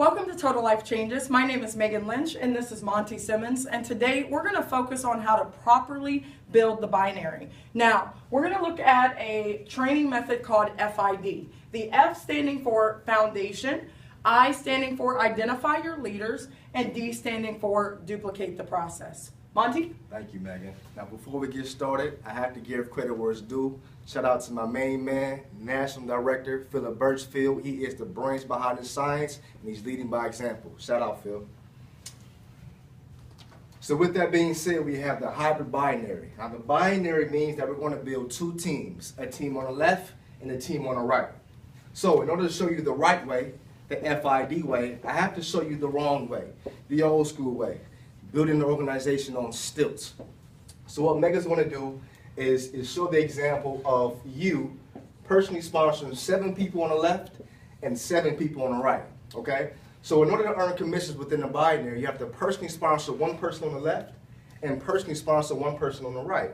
Welcome to Total Life Changes. My name is Lynch and this is Monte Simmons, and today we're going to focus on how to properly build the binary. Now, we're going to look at a training method called FID. The F standing for foundation, I standing for identify your leaders, and D standing for duplicate the process. Monte? Thank you, Megan. Now, before we get started, I have to give credit where it's due. Shout out to my main man, National Director, Philip Birchfield. He is the brains behind the science, and he's leading by example. Shout out, Phil. So with that being said, we have the hybrid binary. Now, the binary means that we're going to build two teams, a team on the left and a team on the right. So in order to show you the right way, the FID way, I have to show you the wrong way, the old school way, building the organization on stilts. So what Megan's going to do is show the example of you personally sponsoring 7 people on the left and 7 people on the right, okay? So in order to earn commissions within the binary, you have to personally sponsor 1 person on the left and personally sponsor 1 person on the right,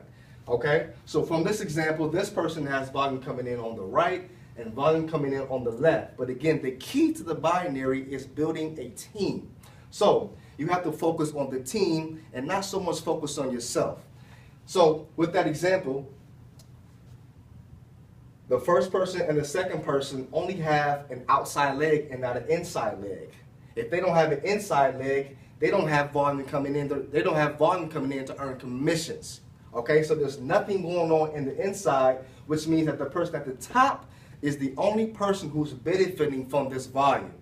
okay? So from this example, this person has volume coming in on the right and volume coming in on the left. But again, the key to the binary is building a team. So you have to focus on the team and not so much focus on yourself. So with that example, the first person and the second person only have an outside leg and not an inside leg. If they don't have an inside leg, they don't have volume coming in. They don't have volume coming in to earn commissions. Okay, so there's nothing going on in the inside, which means that the person at the top is the only person who's benefiting from this volume.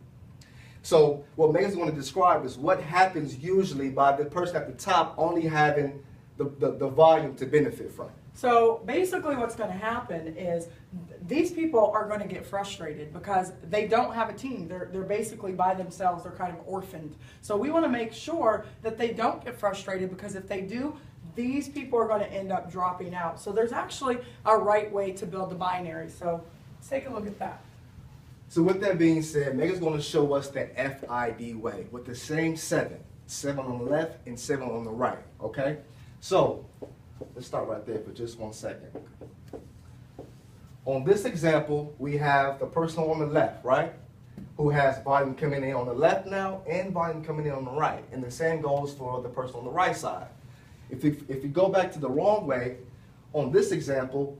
So what Megan's going to describe is what happens usually by the person at the top only having the volume to benefit from. So basically what's going to happen is these people are going to get frustrated because they don't have a team. They're basically by themselves. They're kind of orphaned. So we want to make sure that they don't get frustrated, because if they do, these people are going to end up dropping out. So there's actually a right way to build the binary. So let's take a look at that. So with that being said, Megan's going to show us the FID way with the same 7 on the left and 7 on the right, okay? So let's start right there for just 1 second. On this example, we have the person on the left, right, who has volume coming in on the left now and volume coming in on the right. And the same goes for the person on the right side. If you go back to the wrong way, on this example,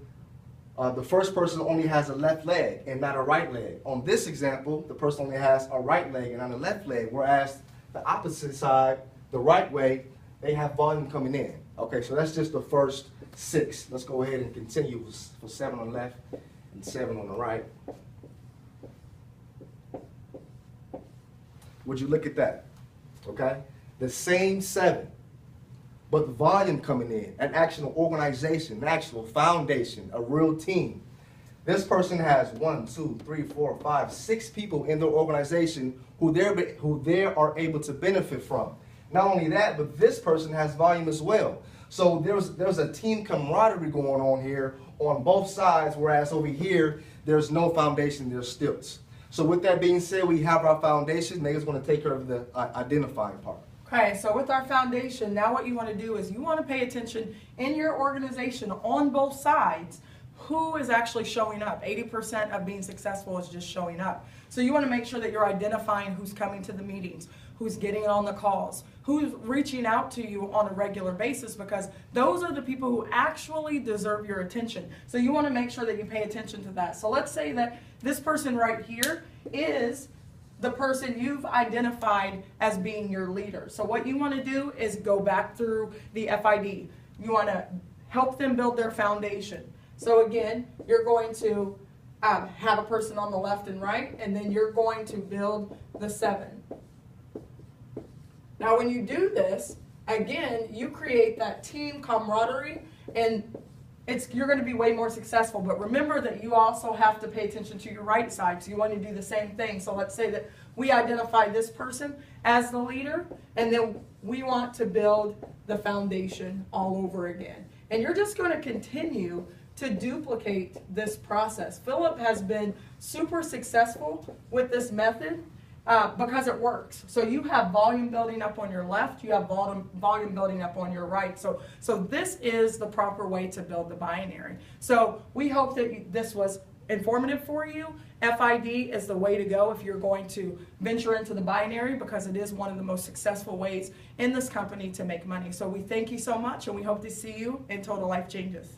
the first person only has a left leg and not a right leg. On this example, the person only has a right leg and not a left leg, whereas the opposite side, the right way, they have volume coming in. Okay, so that's just the first 6. Let's go ahead and continue for 7 on the left and 7 on the right. Would you look at that? Okay, the same 7. But the volume coming in, an actual organization, an actual foundation, a real team. This person has 1, 2, 3, 4, 5, 6 people in their organization who they are able to benefit from. Not only that, but this person has volume as well. So there's a team camaraderie going on here on both sides, whereas over here, there's no foundation, there's stilts. So with that being said, we have our foundation. Megan's going to take care of the identifying part. Okay, so with our foundation, now what you want to do is you want to pay attention in your organization on both sides who is actually showing up. 80% of being successful is just showing up. So you want to make sure that you're identifying who's coming to the meetings, who's getting on the calls, who's reaching out to you on a regular basis, because those are the people who actually deserve your attention. So you want to make sure that you pay attention to that. So let's say that this person right here is the person you've identified as being your leader. So what you want to do is go back through the FID. You want to help them build their foundation. So again, you're going to have a person on the left and right, and then you're going to build the 7. Now when you do this, again, you create that team camaraderie, and you're going to be way more successful. But remember that you also have to pay attention to your right side. So you want to do the same thing. So let's say that we identify this person as the leader, and then we want to build the foundation all over again. And you're just going to continue to duplicate this process. Philip has been super successful with this method because it works. So you have volume building up on your left, you have volume building up on your right. So this is the proper way to build the binary. So we hope that this was informative for you, FID is the way to go if you're going to venture into the binary, because it is one of the most successful ways in this company to make money. So we thank you so much, and we hope to see you in Total Life Changes.